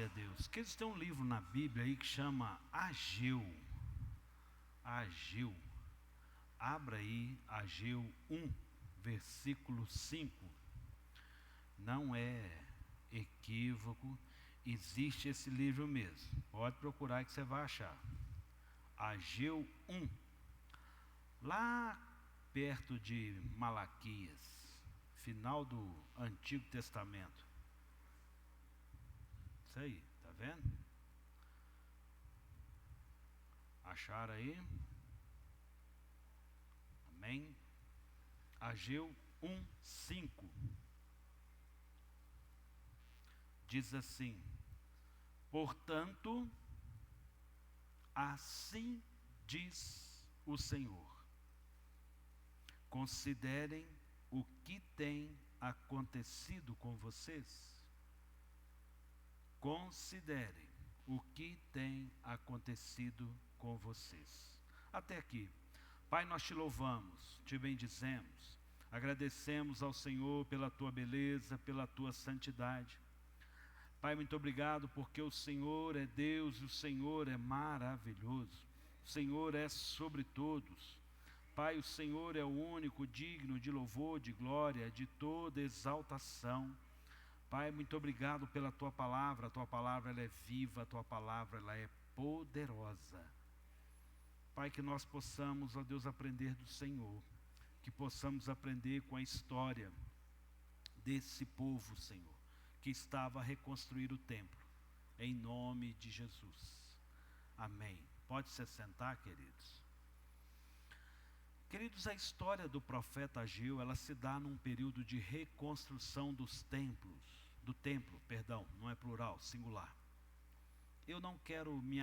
Glória a Deus. Que eles têm um livro na Bíblia aí que chama Ageu. Ageu. Abra aí Ageu 1, versículo 5. Não é equívoco, existe esse livro mesmo. Pode procurar que você vai achar. Ageu 1. Lá perto de Malaquias, final do Antigo Testamento. Isso aí, tá vendo? Acharam aí? Amém? Ageu 1, 5. Diz assim: portanto, assim diz o Senhor, considerem o que tem acontecido com vocês. Considerem o que tem acontecido com vocês. Até aqui. Pai, nós te louvamos, te bendizemos, agradecemos ao Senhor pela tua beleza, pela tua santidade. Pai, muito obrigado porque o Senhor é Deus e o Senhor é maravilhoso. O Senhor é sobre todos. Pai, o Senhor é o único digno de louvor, de glória, de toda exaltação. Pai, muito obrigado pela tua palavra. A tua palavra ela é viva, a tua palavra ela é poderosa. Pai, que nós possamos, ó Deus, aprender do Senhor, que possamos aprender com a história desse povo, Senhor, que estava a reconstruir o templo, em nome de Jesus. Amém. Pode se sentar, queridos. Queridos, a história do profeta Ageu, ela se dá num período de reconstrução do templo, não é plural, singular. Eu não quero me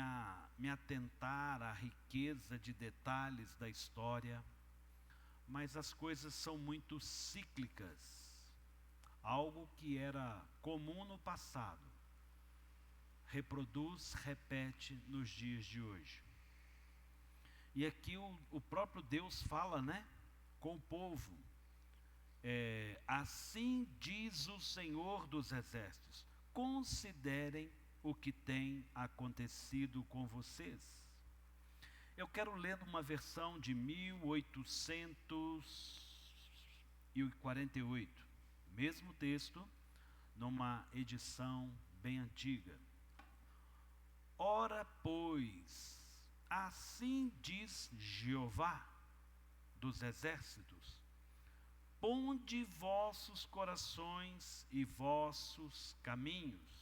atentar à riqueza de detalhes da história, mas as coisas são muito cíclicas. Algo que era comum no passado, repete nos dias de hoje. E aqui o próprio Deus fala, com o povo. Assim diz o Senhor dos Exércitos, considerem o que tem acontecido com vocês. Eu quero ler uma versão de 1848, mesmo texto, numa edição bem antiga. Ora, pois, assim diz Jeová dos Exércitos, ponde vossos corações e vossos caminhos.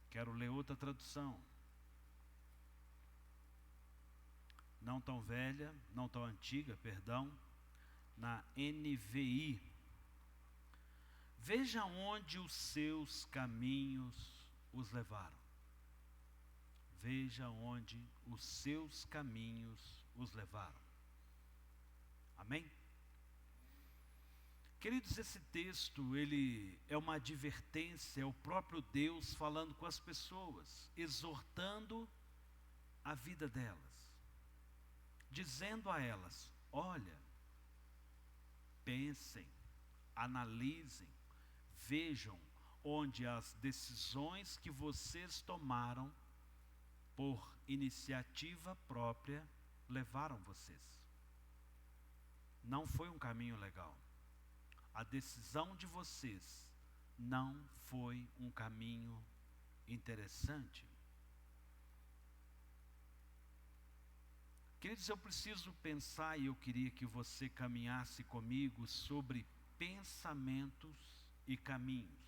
Quero ler outra tradução. Não tão velha, não tão antiga, perdão, na NVI. Veja onde os seus caminhos os levaram. Veja onde os seus caminhos os levaram. Amém? Queridos, esse texto, ele é uma advertência, é o próprio Deus falando com as pessoas, exortando a vida delas, dizendo a elas: olha, pensem, analisem, vejam onde as decisões que vocês tomaram por iniciativa própria levaram vocês. Não foi um caminho legal. A decisão de vocês não foi um caminho interessante. Queridos, eu preciso pensar, e eu queria que você caminhasse comigo sobre pensamentos e caminhos.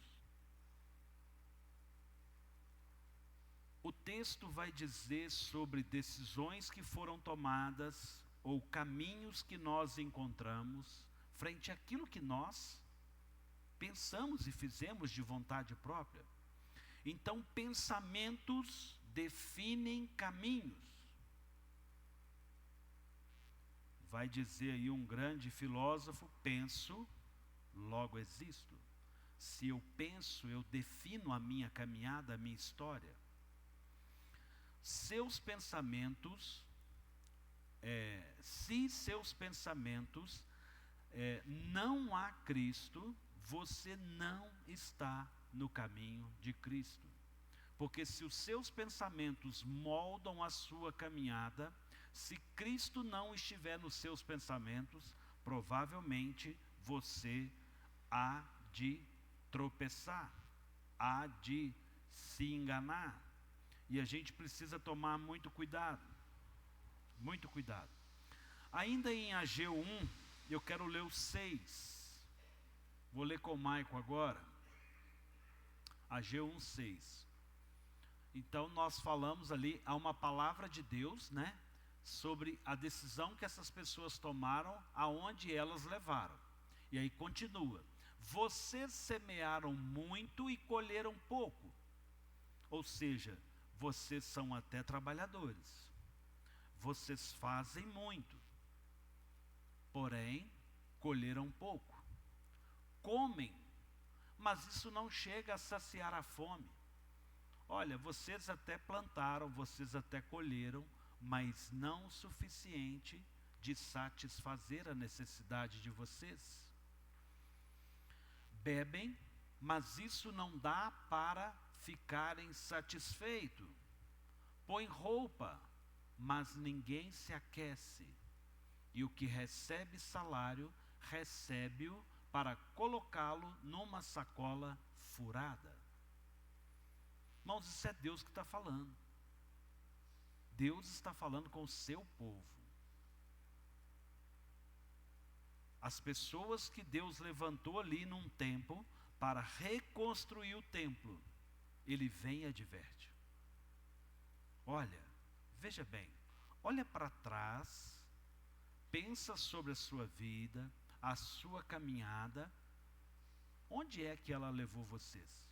O texto vai dizer sobre decisões que foram tomadas ou caminhos que nós encontramos frente àquilo que nós pensamos e fizemos de vontade própria. Então, pensamentos definem caminhos. Vai dizer aí um grande filósofo: penso, logo existo. Se eu penso, eu defino a minha caminhada, a minha história. Seus pensamentos, se seus pensamentos não há Cristo, você não está no caminho de Cristo. Porque se os seus pensamentos moldam a sua caminhada, se Cristo não estiver nos seus pensamentos, provavelmente você há de tropeçar, há de se enganar. E a gente precisa tomar muito cuidado. Muito cuidado. Ainda em Ageu 1, eu quero ler o 6. Vou ler com o Maico agora. Ageu 1, 6. Então nós falamos ali, há uma palavra de Deus, né? Sobre a decisão que essas pessoas tomaram, aonde elas levaram. E aí continua. Vocês semearam muito e colheram pouco. Ou seja, vocês são até trabalhadores. Vocês fazem muito. Porém, colheram pouco. Comem, mas isso não chega a saciar a fome. Olha, vocês até plantaram, vocês até colheram, mas não o suficiente de satisfazer a necessidade de vocês. Bebem, mas isso não dá para ficarem satisfeitos. Põe roupa, mas ninguém se aquece. E o que recebe salário, recebe-o para colocá-lo numa sacola furada. Irmãos, isso é Deus que está falando. Deus está falando com o seu povo. As pessoas que Deus levantou ali num tempo para reconstruir o templo, Ele vem e adverte. Olha, veja bem, olha para trás, pensa sobre a sua vida, a sua caminhada, onde é que ela levou vocês?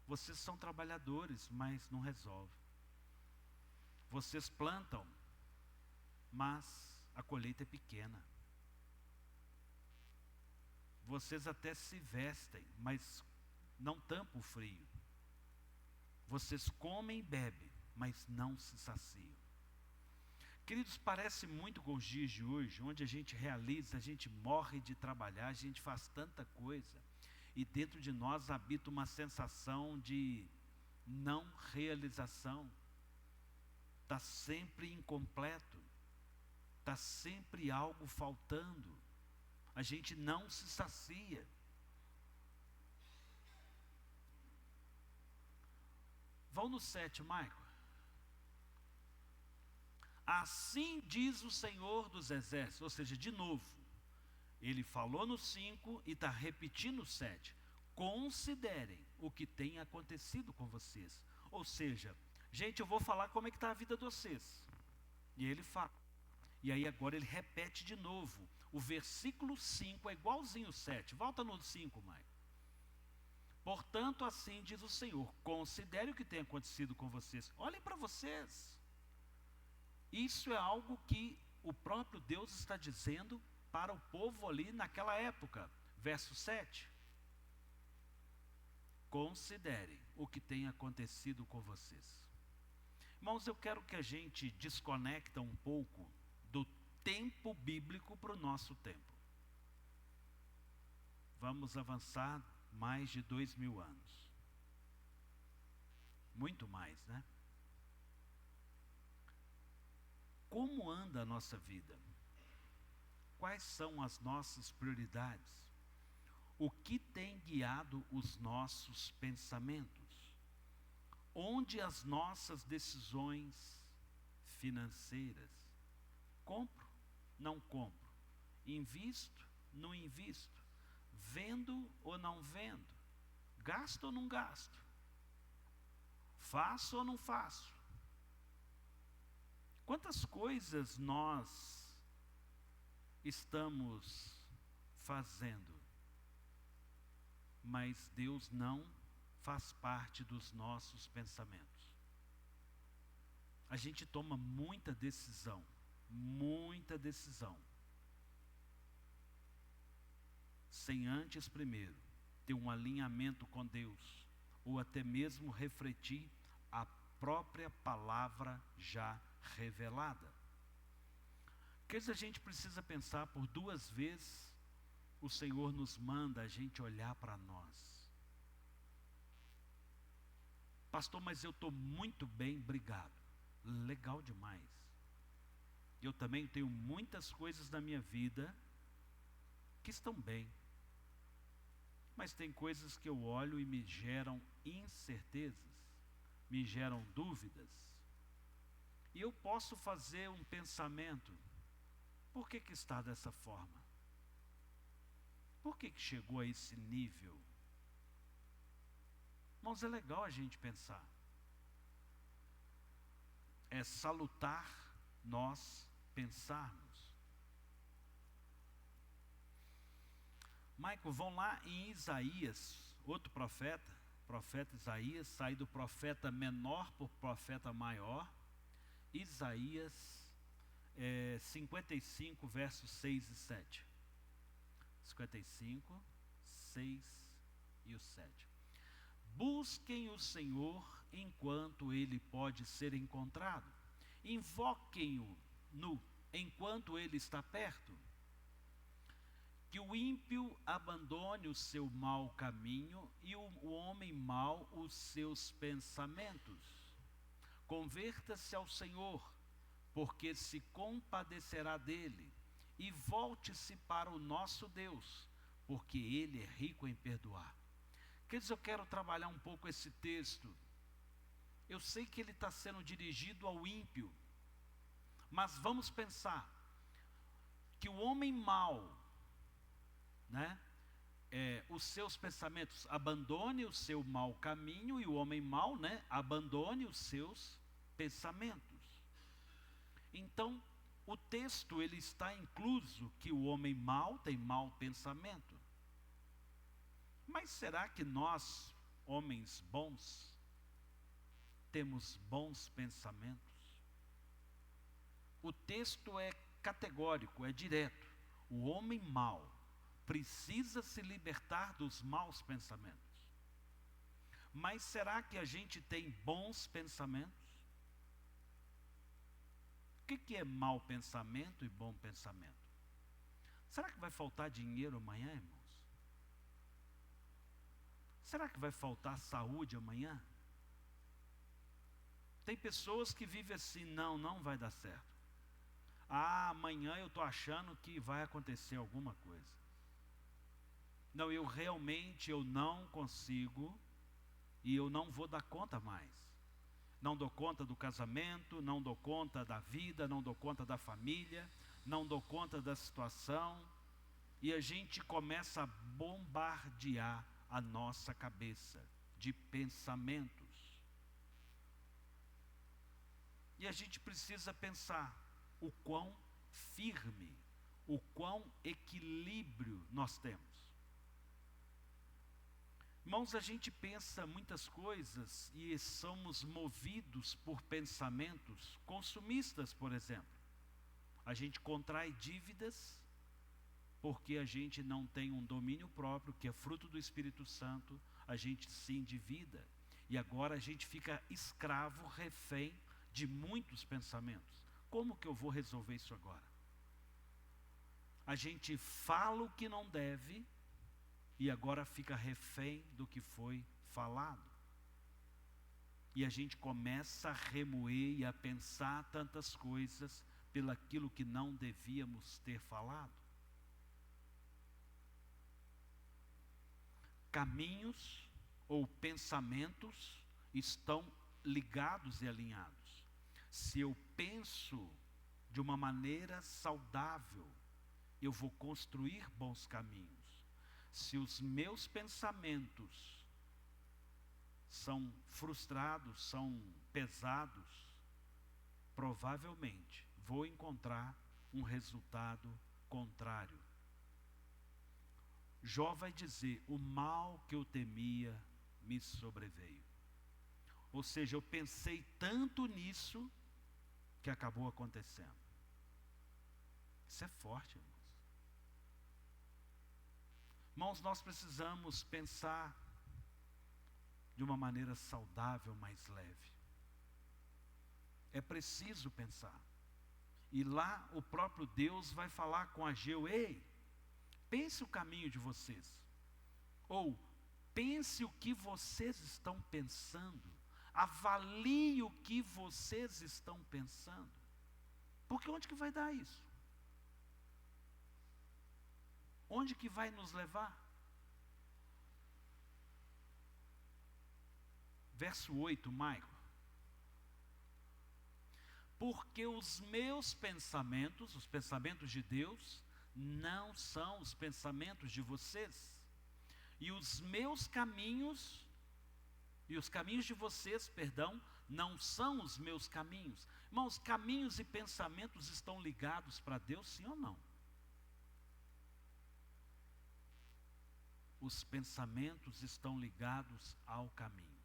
Vocês são trabalhadores, mas não resolve. Vocês plantam, mas a colheita é pequena. Vocês até se vestem, mas não tampam o frio. Vocês comem e bebem, mas não se saciam. Queridos, parece muito com os dias de hoje, onde a gente realiza, a gente morre de trabalhar, a gente faz tanta coisa, e dentro de nós habita uma sensação de não realização. Está sempre incompleto, está sempre algo faltando, a gente não se sacia. Vão no 7, Maico. Assim diz o Senhor dos Exércitos, ou seja, de novo, ele falou no 5 e está repetindo o 7. Considerem o que tem acontecido com vocês. Ou seja, gente, eu vou falar como é que está a vida de vocês. E ele fala. E aí agora ele repete de novo. O versículo 5 é igualzinho o 7. Volta no 5, Maico. Portanto, assim diz o Senhor, considere o que tem acontecido com vocês. Olhem para vocês. Isso é algo que o próprio Deus está dizendo para o povo ali naquela época. Verso 7. Considere o que tem acontecido com vocês. Irmãos, eu quero que a gente desconecte um pouco do tempo bíblico para o nosso tempo. Vamos avançar mais de 2000 anos. Muito mais, né? Como anda a nossa vida? Quais são as nossas prioridades? O que tem guiado os nossos pensamentos? Onde as nossas decisões financeiras? Compro? Não compro? Invisto? Não invisto? Vendo ou não vendo? Gasto ou não gasto? Faço ou não faço? Quantas coisas nós estamos fazendo, mas Deus não faz parte dos nossos pensamentos? A gente toma muita decisão, sem antes primeiro ter um alinhamento com Deus, ou até mesmo refletir a própria palavra já revelada. Que a gente precisa pensar por 2 vezes, o Senhor nos manda a gente olhar para nós. Pastor, mas eu estou muito bem, obrigado. Legal demais. Eu também tenho muitas coisas na minha vida que estão bem. Mas tem coisas que eu olho e me geram incertezas, me geram dúvidas. E eu posso fazer um pensamento: por que está dessa forma? Por que chegou a esse nível? Irmãos, é legal a gente pensar. É salutar nós pensarmos. Michael, vão lá em Isaías, outro profeta Isaías, sai do profeta menor para o profeta maior. Isaías 55, versos 6 e 7. 55, 6 e o 7. Busquem o Senhor enquanto Ele pode ser encontrado. Invoquem-o enquanto Ele está perto. Que o ímpio abandone o seu mau caminho e o homem mau os seus pensamentos. Converta-se ao Senhor, porque se compadecerá dele, e volte-se para o nosso Deus, porque Ele é rico em perdoar. Queridos, eu quero trabalhar um pouco esse texto. Eu sei que ele está sendo dirigido ao ímpio, mas vamos pensar que o homem mau, os seus pensamentos, abandone o seu mau caminho, e o homem mau, abandone os seus pensamentos. Então, o texto ele está incluso que o homem mau tem mau pensamento. Mas será que nós, homens bons, temos bons pensamentos? O texto é categórico, é direto. O homem mau precisa se libertar dos maus pensamentos. Mas será que a gente tem bons pensamentos? O que é mau pensamento e bom pensamento? Será que vai faltar dinheiro amanhã, irmãos? Será que vai faltar saúde amanhã? Tem pessoas que vivem assim: não vai dar certo. Amanhã eu estou achando que vai acontecer alguma coisa. Não, eu não consigo, e eu não vou dar conta mais. Não dou conta do casamento, não dou conta da vida, não dou conta da família, não dou conta da situação. E a gente começa a bombardear a nossa cabeça de pensamentos. E a gente precisa pensar o quão firme, o quão equilíbrio nós temos. Irmãos, a gente pensa muitas coisas e somos movidos por pensamentos consumistas, por exemplo. A gente contrai dívidas porque a gente não tem um domínio próprio, que é fruto do Espírito Santo. A gente se endivida e agora a gente fica escravo, refém de muitos pensamentos. Como que eu vou resolver isso agora? A gente fala o que não deve e agora fica refém do que foi falado. E a gente começa a remoer e a pensar tantas coisas pelaquilo que não devíamos ter falado. Caminhos ou pensamentos estão ligados e alinhados. Se eu penso de uma maneira saudável, eu vou construir bons caminhos. Se os meus pensamentos são frustrados, são pesados, provavelmente vou encontrar um resultado contrário. Jó vai dizer: o mal que eu temia me sobreveio. Ou seja, eu pensei tanto nisso que acabou acontecendo. Isso é forte, irmãos. Irmãos, nós precisamos pensar de uma maneira saudável, mais leve. É preciso pensar. E lá o próprio Deus vai falar com Ageu: ei, pense o caminho de vocês. Ou, pense o que vocês estão pensando. Avalie o que vocês estão pensando. Porque onde que vai dar isso? Onde que vai nos levar? Verso 8, Maico. Porque os meus pensamentos, os pensamentos de Deus, não são os pensamentos de vocês. E os meus caminhos, e os caminhos de vocês, perdão, não são os meus caminhos. Irmãos, caminhos e pensamentos estão ligados para Deus, sim ou não? Os pensamentos estão ligados ao caminho.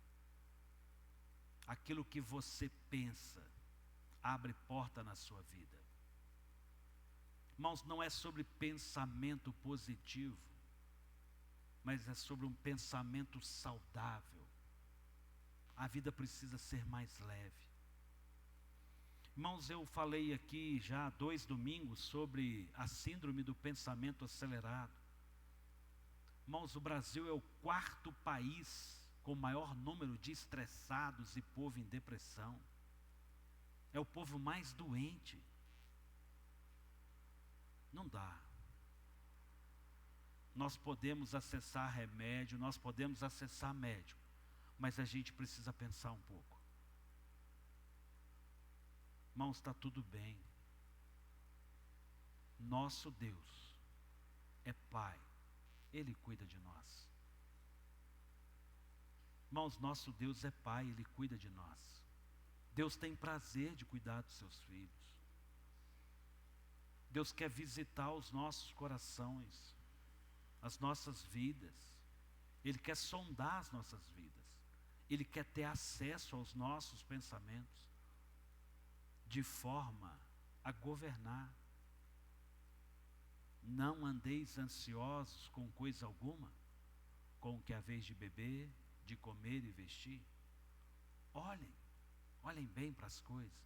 Aquilo que você pensa abre porta na sua vida. Irmãos, não é sobre pensamento positivo, mas é sobre um pensamento saudável. A vida precisa ser mais leve. Irmãos, eu falei aqui já há 2 domingos sobre a síndrome do pensamento acelerado. Irmãos, o Brasil é o 4º país com o maior número de estressados e povo em depressão. É o povo mais doente. Não dá. Nós podemos acessar remédio, nós podemos acessar médico, mas a gente precisa pensar um pouco. Irmãos, está tudo bem. Nosso Deus é Pai, Ele cuida de nós. Irmãos, nosso Deus é Pai, Ele cuida de nós. Deus tem prazer de cuidar dos seus filhos. Deus quer visitar os nossos corações, as nossas vidas. Ele quer sondar as nossas vidas. Ele quer ter acesso aos nossos pensamentos, de forma a governar. Não andeis ansiosos com coisa alguma, com o que haveis de beber, de comer e vestir. Olhem bem para as coisas.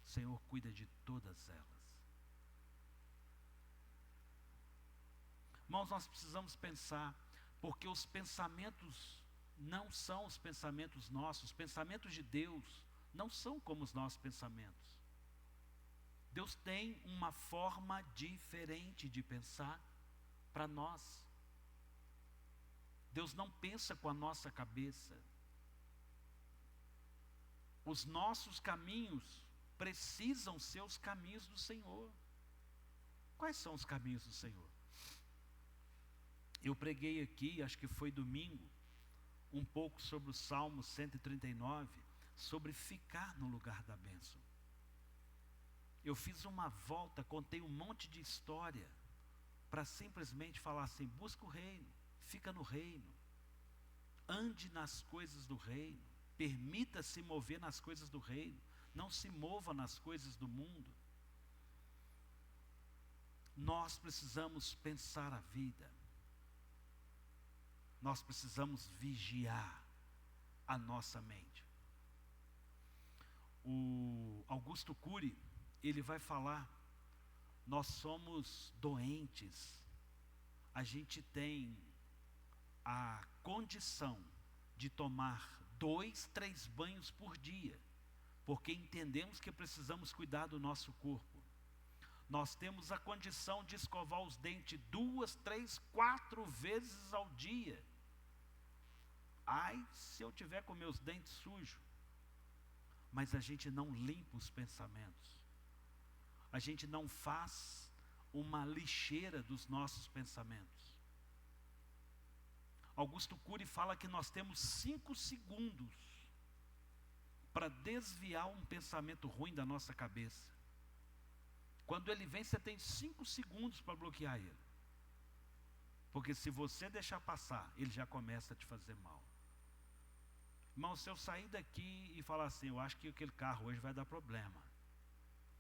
O Senhor cuida de todas elas. Irmãos, nós precisamos pensar, porque os pensamentos não são os pensamentos nossos. Os pensamentos de Deus não são como os nossos pensamentos. Deus tem uma forma diferente de pensar para nós. Deus não pensa com a nossa cabeça. Os nossos caminhos precisam ser os caminhos do Senhor. Quais são os caminhos do Senhor? Eu preguei aqui, acho que foi domingo, um pouco sobre o Salmo 139, sobre ficar no lugar da bênção. Eu fiz uma volta, contei um monte de história, para simplesmente falar assim: busca o reino, fica no reino, ande nas coisas do reino, permita-se mover nas coisas do reino, não se mova nas coisas do mundo. Nós precisamos pensar a vida. Nós precisamos vigiar a nossa mente. O Augusto Cury, ele vai falar, nós somos doentes, a gente tem a condição de tomar 2, 3 banhos por dia, porque entendemos que precisamos cuidar do nosso corpo. Nós temos a condição de escovar os dentes 2, 3, 4 vezes ao dia. Ai, se eu tiver com meus dentes sujos. Mas a gente não limpa os pensamentos. A gente não faz uma lixeira dos nossos pensamentos. Augusto Cury fala que nós temos 5 segundos para desviar um pensamento ruim da nossa cabeça. Quando ele vem, você tem 5 segundos para bloquear ele. Porque se você deixar passar, ele já começa a te fazer mal. Irmão, se eu sair daqui e falar assim: eu acho que aquele carro hoje vai dar problema,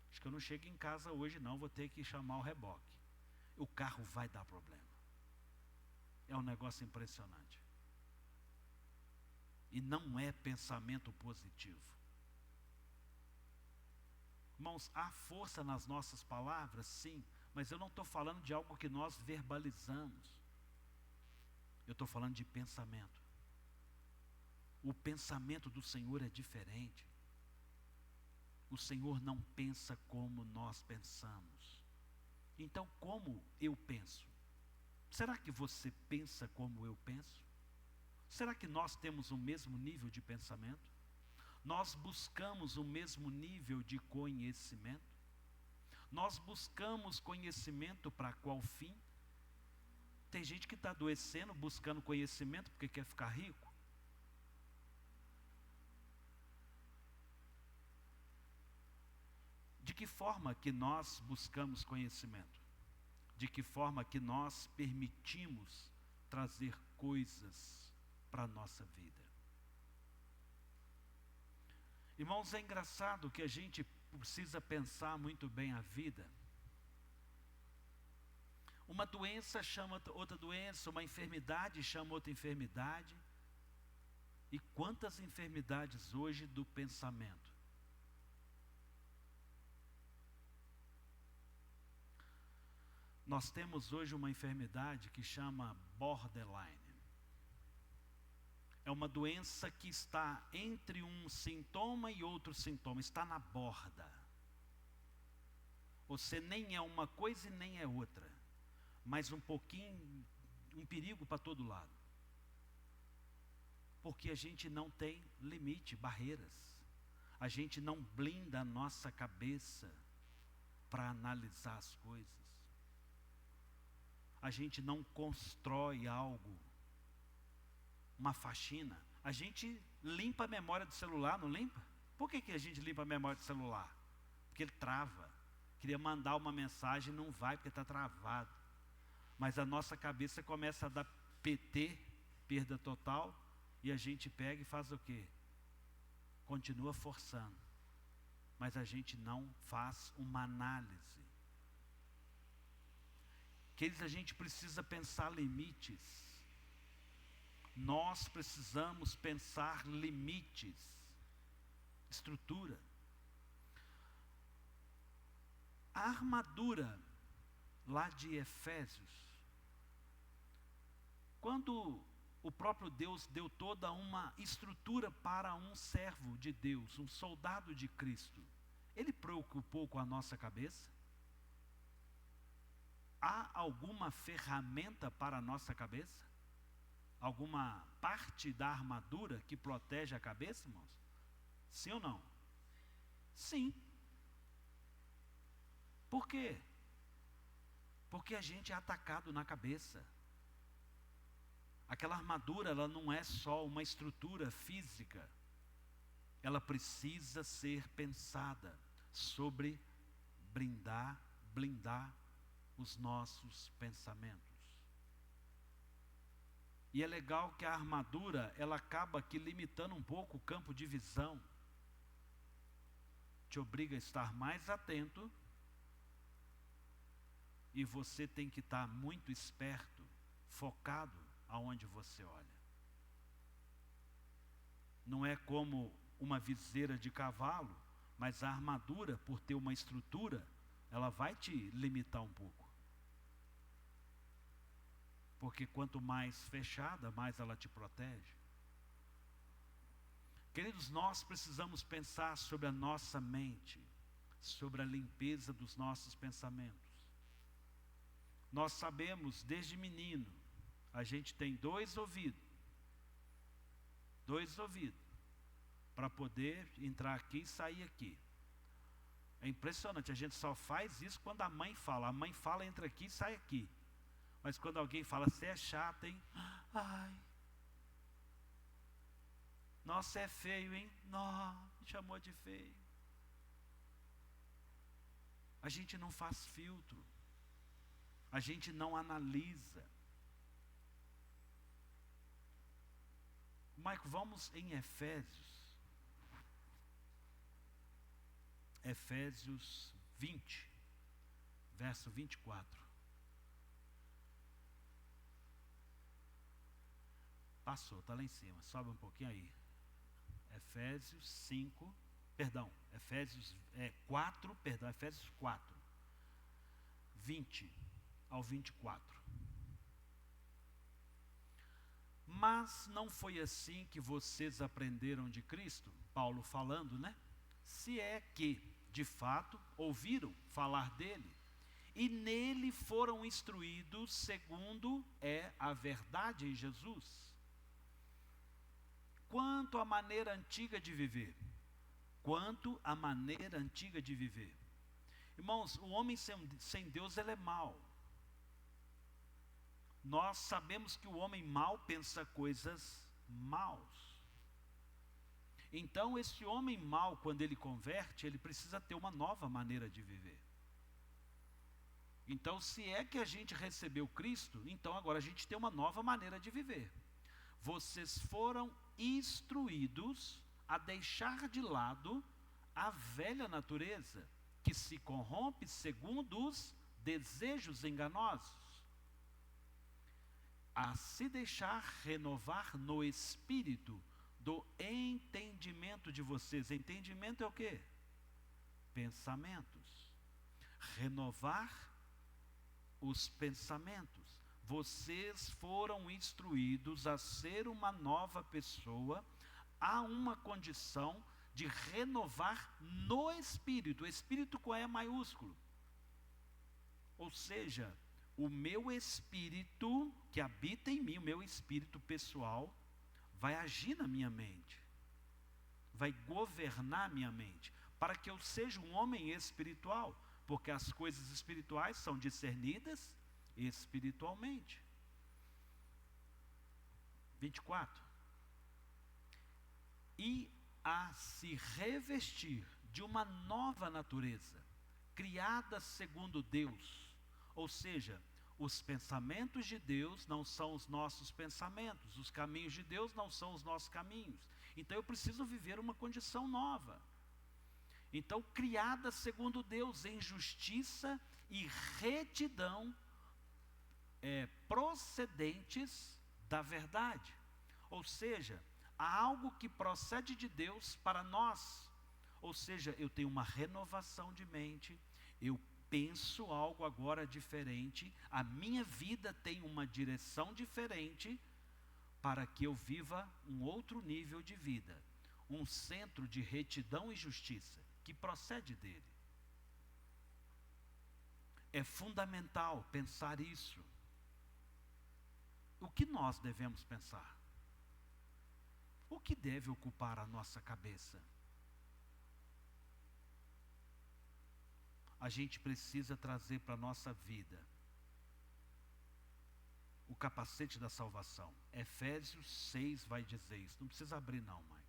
acho que eu não chego em casa hoje não, vou ter que chamar o reboque, o carro vai dar problema. É um negócio impressionante. E não é pensamento positivo. Irmãos, há força nas nossas palavras, sim, mas eu não estou falando de algo que nós verbalizamos. Eu estou falando de pensamento. O pensamento do Senhor é diferente. O Senhor não pensa como nós pensamos. Então, como eu penso? Será que você pensa como eu penso? Será que nós temos o mesmo nível de pensamento? Nós buscamos o mesmo nível de conhecimento? Nós buscamos conhecimento para qual fim? Tem gente que está adoecendo buscando conhecimento porque quer ficar rico. De que forma que nós buscamos conhecimento? De que forma que nós permitimos trazer coisas para a nossa vida? Irmãos, é engraçado que a gente precisa pensar muito bem a vida. Uma doença chama outra doença, uma enfermidade chama outra enfermidade. E quantas enfermidades hoje do pensamento? Nós temos hoje uma enfermidade que chama borderline. É uma doença que está entre um sintoma e outro sintoma, está na borda. Você nem é uma coisa e nem é outra, mas um pouquinho, um perigo para todo lado. Porque a gente não tem limite, barreiras. A gente não blinda a nossa cabeça para analisar as coisas. A gente não constrói algo, uma faxina. A gente limpa a memória do celular, não limpa? Por que a gente limpa a memória do celular? Porque ele trava. Queria mandar uma mensagem, não vai porque está travado. Mas a nossa cabeça começa a dar PT, perda total, e a gente pega e faz o quê? Continua forçando. Mas a gente não faz uma análise. Queridos, a gente precisa pensar limites. Nós precisamos pensar limites. Estrutura. A armadura lá de Efésios, quando o próprio Deus deu toda uma estrutura para um servo de Deus, um soldado de Cristo, Ele preocupou com a nossa cabeça? Há alguma ferramenta para a nossa cabeça? Alguma parte da armadura que protege a cabeça, irmãos? Sim ou não? Sim. Por quê? Porque a gente é atacado na cabeça. Aquela armadura, ela não é só uma estrutura física. Ela precisa ser pensada sobre blindar os nossos pensamentos. E é legal que a armadura, ela acaba aqui limitando um pouco o campo de visão. Te obriga a estar mais atento. E você tem que estar muito esperto, focado aonde você olha. Não é como uma viseira de cavalo, mas a armadura, por ter uma estrutura, ela vai te limitar um pouco. Porque quanto mais fechada, mais ela te protege. Queridos, nós precisamos pensar sobre a nossa mente, sobre a limpeza dos nossos pensamentos. Nós sabemos, desde menino, a gente tem dois ouvidos, para poder entrar aqui e sair aqui. É impressionante, a gente só faz isso quando a mãe fala, entra aqui e sai aqui. Mas quando alguém fala, você é chato, hein? Ai. Nossa, é feio, hein? Não, me chamou de feio. A gente não faz filtro. A gente não analisa. Maico, vamos em Efésios. Efésios 20, verso 24. Passou, está lá em cima, sobe um pouquinho aí. Efésios 4, 20 ao 24. Mas não foi assim que vocês aprenderam de Cristo? Paulo falando, né? Se é que, de fato, ouviram falar dele, e nele foram instruídos segundo é a verdade em Jesus. Quanto à maneira antiga de viver. Quanto à maneira antiga de viver. Irmãos, o homem sem Deus, ele é mau. Nós sabemos que o homem mau pensa coisas maus. Então, esse homem mau, quando ele converte, ele precisa ter uma nova maneira de viver. Então, se é que a gente recebeu Cristo, então agora a gente tem uma nova maneira de viver. Vocês foram instruídos a deixar de lado a velha natureza, que se corrompe segundo os desejos enganosos, a se deixar renovar no espírito do entendimento de vocês. Entendimento é o quê? Pensamentos. Renovar os pensamentos. Vocês foram instruídos a ser uma nova pessoa, a uma condição de renovar no espírito. Espírito com E maiúsculo. Ou seja, o meu espírito que habita em mim, o meu espírito pessoal, vai agir na minha mente, vai governar minha mente, para que eu seja um homem espiritual, porque as coisas espirituais são discernidas espiritualmente. 24. E a se revestir de uma nova natureza, criada segundo Deus, ou seja, os pensamentos de Deus não são os nossos pensamentos, os caminhos de Deus não são os nossos caminhos. Então eu preciso viver uma condição nova. Então, criada segundo Deus, em justiça e retidão, procedentes da verdade. Ou seja, há algo que procede de Deus para nós. Ou seja, eu tenho uma renovação de mente, eu penso algo agora diferente, a minha vida tem uma direção diferente, para que eu viva um outro nível de vida, um centro de retidão e justiça, que procede dele. É fundamental pensar isso. O que nós devemos pensar? O que deve ocupar a nossa cabeça? A gente precisa trazer para a nossa vida o capacete da salvação. Efésios 6 vai dizer isso. Não precisa abrir não, mãe.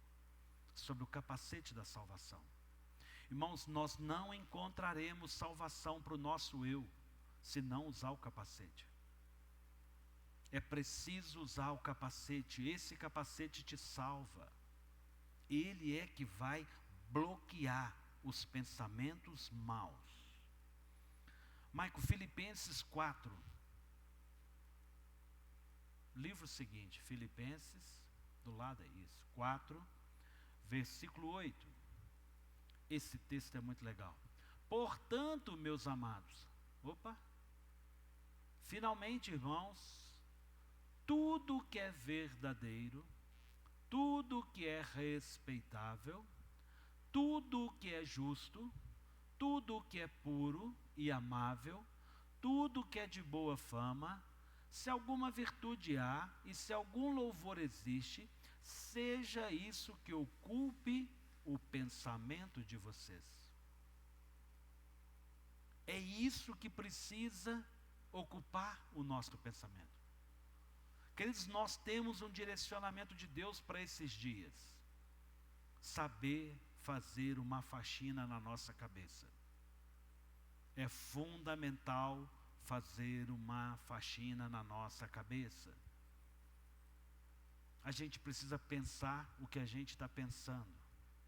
Sobre o capacete da salvação. Irmãos, nós não encontraremos salvação para o nosso eu, se não usar o capacete. É preciso usar o capacete. Esse capacete te salva. Ele é que vai bloquear os pensamentos maus. Maico, Filipenses 4. Livro seguinte, Filipenses, do lado é isso, 4, versículo 8. Esse texto é muito legal. Portanto, meus amados, finalmente, irmãos, tudo que é verdadeiro, tudo que é respeitável, tudo que é justo, tudo que é puro e amável, tudo que é de boa fama, se alguma virtude há e se algum louvor existe, seja isso que ocupe o pensamento de vocês. É isso que precisa ocupar o nosso pensamento. Queridos, nós temos um direcionamento de Deus para esses dias. Saber fazer uma faxina na nossa cabeça. É fundamental fazer uma faxina na nossa cabeça. A gente precisa pensar o que a gente está pensando.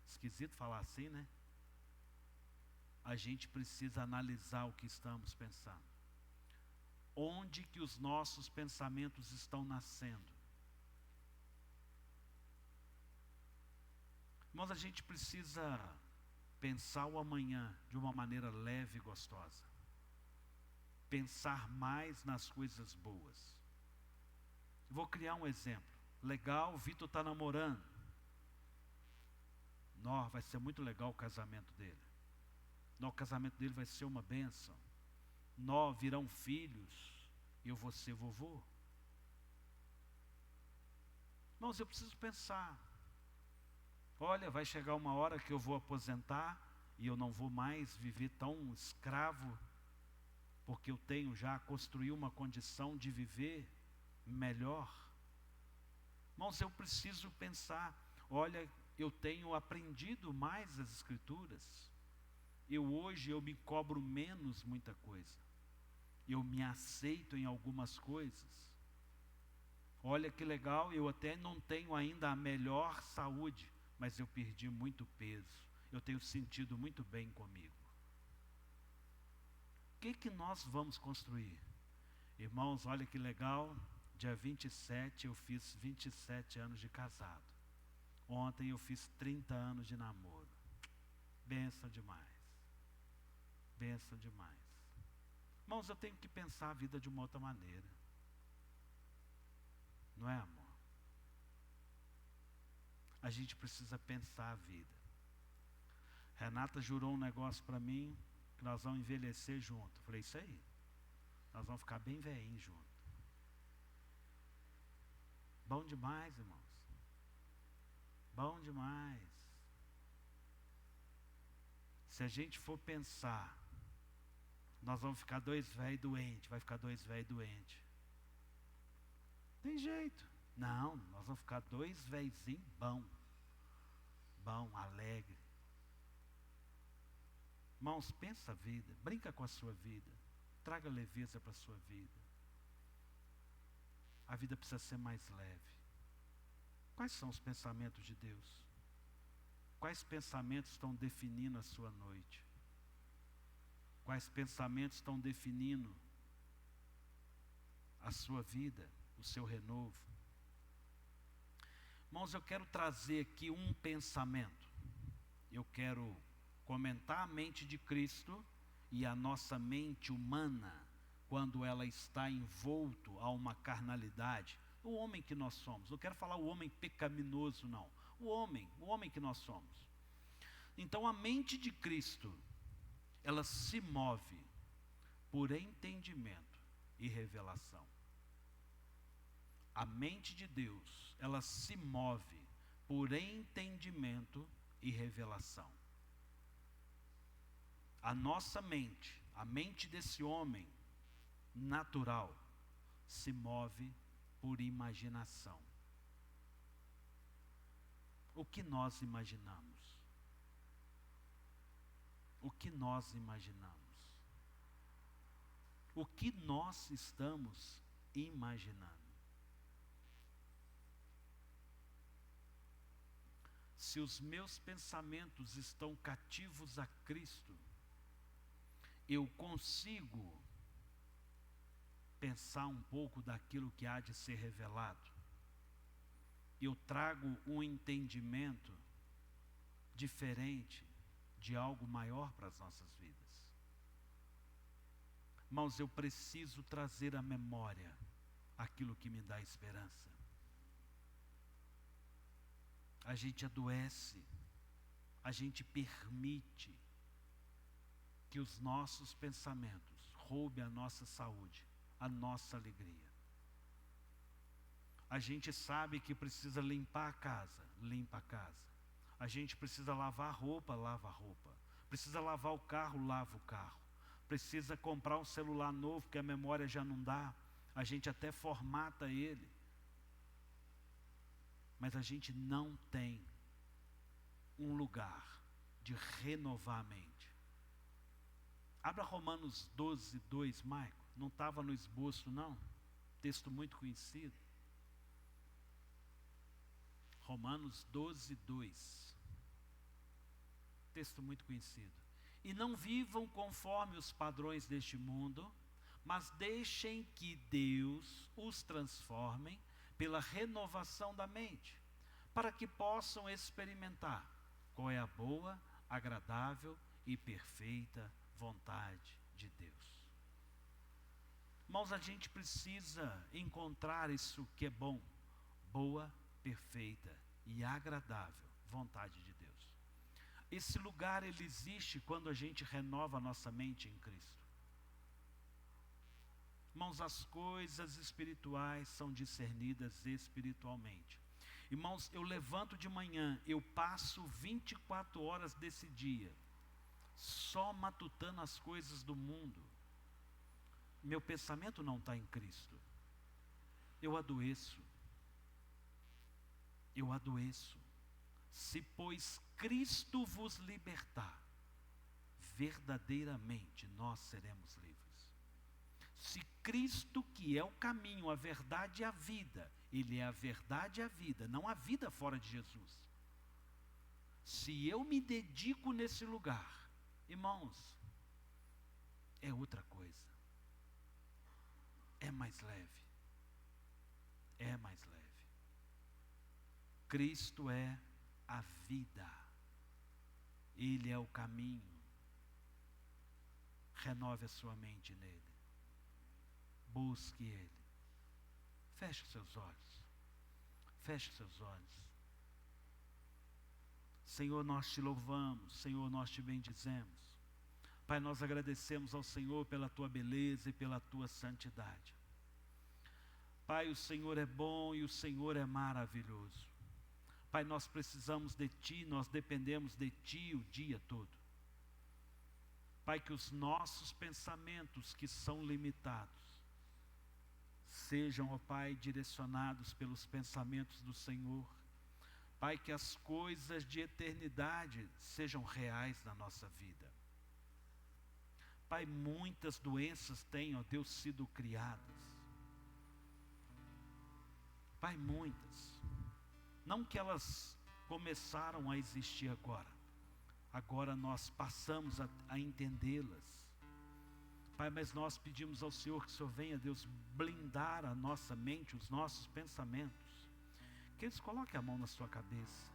Esquisito falar assim, né? A gente precisa analisar o que estamos pensando. Onde que os nossos pensamentos estão nascendo? Mas a gente precisa pensar o amanhã de uma maneira leve e gostosa. Pensar mais nas coisas boas. Vou criar um exemplo. legal, o Vitor está namorando. Nó, vai ser muito legal o casamento dele. Nó, o casamento dele vai ser uma bênção. Nó, virão filhos, eu vou ser vovô. Irmãos, eu preciso pensar. Olha, vai chegar uma hora que eu vou aposentar e eu não vou mais viver tão escravo, porque eu tenho já construído uma condição de viver melhor. Irmãos, eu preciso pensar. Olha, eu tenho aprendido mais as Escrituras. Hoje eu me cobro menos muita coisa. Eu me aceito em algumas coisas. Olha que legal, eu até não tenho ainda a melhor saúde, mas eu perdi muito peso. Eu tenho sentido muito bem comigo. O que nós vamos construir? Irmãos, olha que legal, dia 27 eu fiz 27 anos de casado. Ontem eu fiz 30 anos de namoro. Bênção demais. Bênção demais. Irmãos, eu tenho que pensar a vida de uma outra maneira. Não é, amor? A gente precisa pensar a vida. Renata jurou um negócio para mim, que nós vamos envelhecer junto. Eu falei, isso aí. Nós vamos ficar bem velhinhos juntos. Bom demais, irmãos. Bom demais. Se a gente for pensar, nós vamos ficar dois velhos doentes, vai ficar dois velhos doentes. Tem jeito. Não, nós vamos ficar dois velhinhos bom, alegre. Irmãos, pensa a vida, brinca com a sua vida, traga leveza para a sua vida. A vida precisa ser mais leve. Quais são os pensamentos de Deus? Quais pensamentos estão definindo a sua noite? Quais pensamentos estão definindo a sua vida, o seu renovo? Irmãos, eu quero trazer aqui um pensamento. Eu quero comentar a mente de Cristo e a nossa mente humana, quando ela está envolto a uma carnalidade. O homem que nós somos. Não quero falar o homem pecaminoso, não. O homem que nós somos. Então a mente de Cristo, ela se move por entendimento e revelação. A mente de Deus, ela se move por entendimento e revelação. A nossa mente, a mente desse homem natural, se move por imaginação. O que nós imaginamos? O que nós imaginamos? O que nós estamos imaginando? Se os meus pensamentos estão cativos a Cristo, eu consigo pensar um pouco daquilo que há de ser revelado. Eu trago um entendimento diferente de algo maior para as nossas vidas. Irmãos, eu preciso trazer à memória aquilo que me dá esperança. A gente adoece, a gente permite que os nossos pensamentos roubem a nossa saúde, a nossa alegria. A gente sabe que precisa limpar a casa, limpa a casa. A gente precisa lavar a roupa, lava a roupa. Precisa lavar o carro, lava o carro. Precisa comprar um celular novo, porque a memória já não dá. A gente até formata ele. Mas a gente não tem um lugar de renovar a mente. Abra Romanos 12, 2, Maico. Não estava no esboço, não. Texto muito conhecido. Romanos 12, 2. Texto muito conhecido. E não vivam conforme os padrões deste mundo, mas deixem que Deus os transforme pela renovação da mente, para que possam experimentar qual é a boa, agradável e perfeita vontade de Deus. Irmãos, a gente precisa encontrar isso que é bom, boa, perfeita e agradável vontade de Deus. Esse lugar, ele existe quando a gente renova a nossa mente em Cristo. Irmãos, as coisas espirituais são discernidas espiritualmente. Irmãos, eu levanto de manhã, eu passo 24 horas desse dia só matutando as coisas do mundo. Meu pensamento não está em Cristo. Eu adoeço. Eu adoeço. Se, pois, Cristo vos libertar, verdadeiramente nós seremos livres. Se Cristo, que é o caminho, a verdade e a vida, Ele é a verdade e a vida, não há vida fora de Jesus. Se eu me dedico nesse lugar, irmãos, é outra coisa. É mais leve. É mais leve. Cristo é a vida. Ele é o caminho. Renove a sua mente nele. Busque ele. Feche os seus olhos. Feche os seus olhos. Senhor, nós te louvamos. Senhor, nós te bendizemos. Pai, nós agradecemos ao Senhor pela tua beleza e pela tua santidade. Pai, o Senhor é bom e o Senhor é maravilhoso. Pai, nós precisamos de Ti, nós dependemos de Ti o dia todo. Pai, que os nossos pensamentos que são limitados sejam, ó Pai, direcionados pelos pensamentos do Senhor. Pai, que as coisas de eternidade sejam reais na nossa vida. Pai, muitas doenças têm, ó Deus, sido criadas. Pai, muitas. Não que elas começaram a existir agora. Agora nós passamos a entendê-las. Pai, mas nós pedimos ao Senhor que o Senhor venha, Deus, blindar a nossa mente, os nossos pensamentos. Que eles coloquem a mão na sua cabeça.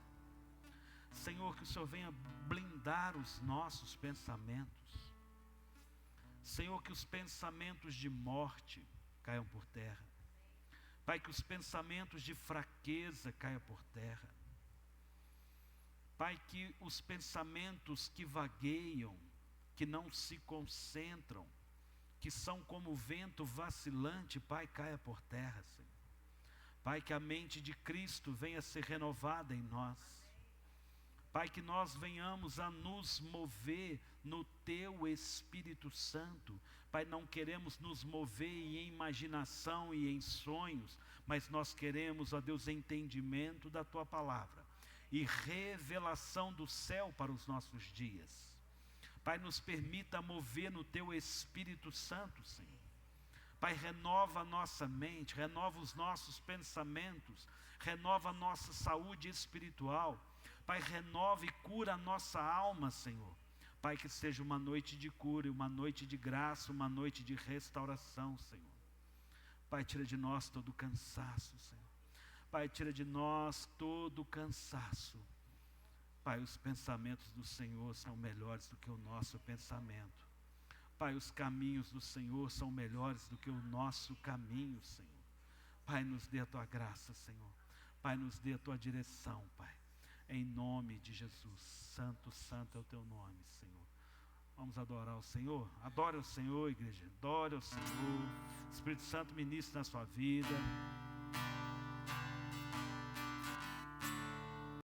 Senhor, que o Senhor venha blindar os nossos pensamentos. Senhor, que os pensamentos de morte caiam por terra. Pai, que os pensamentos de fraqueza caiam por terra. Pai, que os pensamentos que vagueiam, que não se concentram, que são como o vento vacilante, Pai, caia por terra, Senhor. Pai, que a mente de Cristo venha a ser renovada em nós. Pai, que nós venhamos a nos mover no Teu Espírito Santo. Pai, não queremos nos mover em imaginação e em sonhos, mas nós queremos, ó Deus, entendimento da Tua palavra e revelação do céu para os nossos dias. Pai, nos permita mover no Teu Espírito Santo, Senhor. Pai, renova a nossa mente, renova os nossos pensamentos, renova a nossa saúde espiritual. Pai, renova e cura a nossa alma, Senhor. Pai, que seja uma noite de cura, uma noite de graça, uma noite de restauração, Senhor. Pai, tira de nós todo o cansaço, Senhor. Pai, tira de nós todo o cansaço. Pai, os pensamentos do Senhor são melhores do que o nosso pensamento. Pai, os caminhos do Senhor são melhores do que o nosso caminho, Senhor. Pai, nos dê a Tua graça, Senhor. Pai, nos dê a Tua direção, Pai. Em nome de Jesus. Santo, santo é o Teu nome, Senhor. Vamos adorar o Senhor? Adore o Senhor, igreja. Adore o Senhor. Espírito Santo ministra na sua vida.